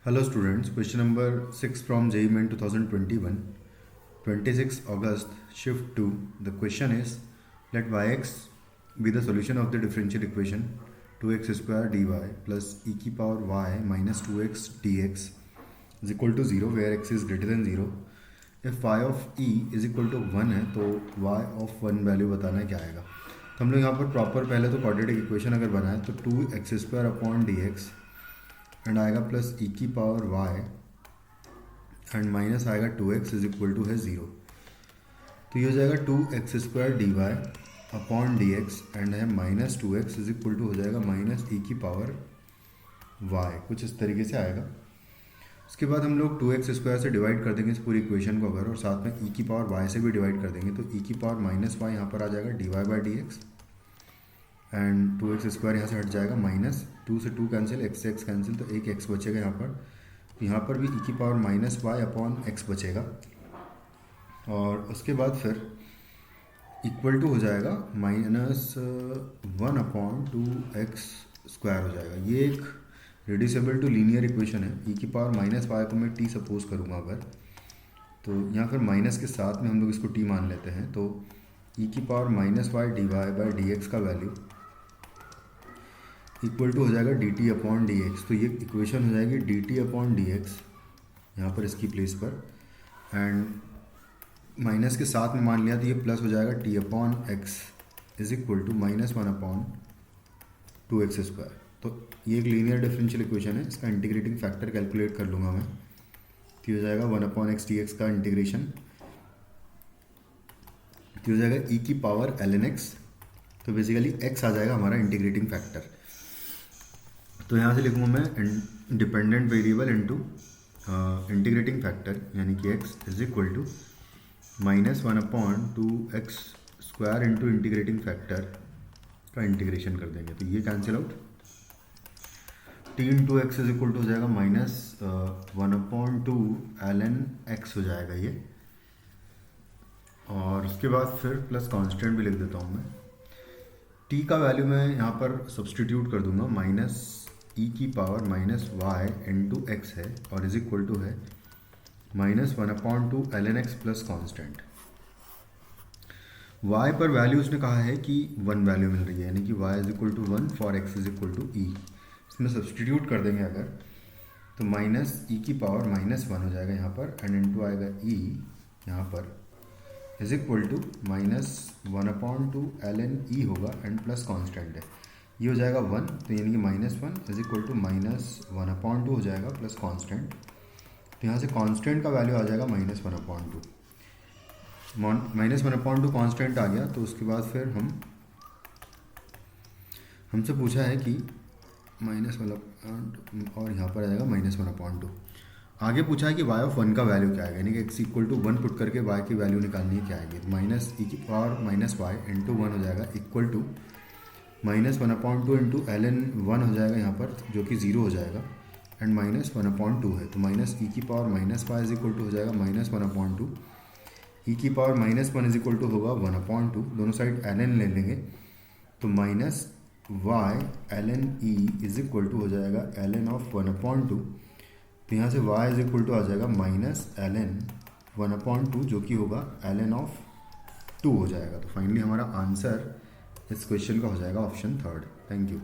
Hello students, question number 6 from JEE Main 2021, 26 August, shift 2. The question is, let yx be the solution of the differential equation 2x square dy plus e की power y minus 2x dx is equal to 0 where x is greater than 0. If y of e is equal to 1 है तो y of 1 value बताना है क्या आएगा. तो हम लोग यहाँ पर प्रॉपर पहले तो क्वाड्रेटिक इक्वेशन अगर बनाए तो 2x square upon d x and आएगा प्लस ई की पावर y एंड माइनस आएगा 2x इज इक्वल टू है 0. तो ये हो जाएगा 2x square d y upon d x and है minus 2x is equal to हो जाएगा माइनस ई की पावर y. कुछ इस तरीके से आएगा. उसके बाद हम लोग 2x स्क्वायर से डिवाइड कर देंगे इस पूरी इक्वेशन को अगर, और साथ में e की पावर y से भी डिवाइड कर देंगे तो e की पावर माइनस y यहाँ पर आ जाएगा D Y by D x and 2x square यहाँ से हट जाएगा, माइनस 2 से 2 कैंसिल, x से x कैंसिल, तो एक x बचेगा यहाँ पर. तो यहाँ पर भी e की power minus y upon x बचेगा और उसके बाद फिर इक्वल टू हो जाएगा माइनस 1 अपॉन 2x स्क्वायर हो जाएगा. ये एक रिड्यूसेबल टू लीनियर इक्वेशन है. e की पावर माइनस y को मैं t सपोज करूँगा अगर, तो यहाँ फिर माइनस के साथ में हम लोग इसको t मान लेते हैं. तो e की power minus y d Y by D x का वैल्यू इक्वल टू हो जाएगा d t upon d x. तो ये इक्वेशन हो जाएगी d t upon d x यहाँ पर इसकी प्लेस पर, एंड माइनस के साथ में मान लिया तो ये प्लस हो जाएगा t upon x is equal to minus 1 upon 2x square. तो ये एक लीनियर डिफरेंशियल इक्वेशन है. इसका इंटीग्रेटिंग फैक्टर कैलकुलेट कर लूँगा मैं. तो हो जाएगा 1 अपॉन एक्स डी एक्स का इंटीग्रेशन, तो हो जाएगा e की पावर ln x. तो बेसिकली x आ जाएगा हमारा इंटीग्रेटिंग फैक्टर. तो यहाँ से लिखूँगा मैं dependent variable into integrating factor, यानी कि x is equal to minus 1 upon 2x square into integrating factor का इंटीग्रेशन कर देंगे. तो ये cancel out, t into x is equal to हो जाएगा माइनस 1 अपॉन 2 ln x हो जाएगा ये. और उसके बाद फिर प्लस कांस्टेंट भी लिख देता हूँ मैं. t का वैल्यू मैं यहाँ पर सब्सटीट्यूट कर दूंगा, माइनस e की power minus y into x है और इज इक्वल टू है minus 1 upon 2 ln x plus constant. y पर वैल्यू उसने कहा है कि 1 वैल्यू मिल रही है, यानी कि y is equal to 1 for x is equal to e. इसमें सब्सटीट्यूट कर देंगे अगर तो माइनस e की पावर माइनस 1 हो जाएगा यहाँ पर एंड इंटू आएगा e यहाँ पर is equal to minus 1 upon 2 ln e होगा एंड प्लस कांस्टेंट है. ये हो जाएगा 1, तो यानी कि minus 1 is equal to minus 1 upon 2 हो जाएगा प्लस कांस्टेंट. तो यहाँ से कांस्टेंट का वैल्यू आ जाएगा minus 1 upon 2. Minus 1 upon 2 constant आ गया. तो उसके बाद फिर हमसे पूछा है कि माइनस 1 और यहाँ पर आ जाएगा माइनस 1 अपॉन 2. आगे पूछा है कि y ऑफ 1 का वैल्यू क्या आएगा, यानी कि x इक्वल टू 1 पुट करके y की वैल्यू निकालनी है क्या आएगी. माइनस ई की पावर माइनस वाई इंटू 1 हो जाएगा equal to minus 1 upon 2 into ln 1 हो जाएगा यहाँ पर जो कि 0 हो जाएगा एंड माइनस 1 अपॉन 2 है. तो माइनस ई की power minus y is equal to हो जाएगा माइनस 1 अपॉन 2. ई की power minus 1 is equal to होगा 1 अपॉन 2. दोनों साइड ln ले लेंगे तो minus y ln e is equal to हो जाएगा ln ऑफ 1 अपॉन 2. तो यहाँ से y इज इक्वल टू आ जाएगा माइनस ln 1 अपॉन 2 जो कि होगा ln ऑफ 2 हो जाएगा. तो फाइनली हमारा आंसर इस क्वेश्चन का हो जाएगा ऑप्शन 3. Thank you.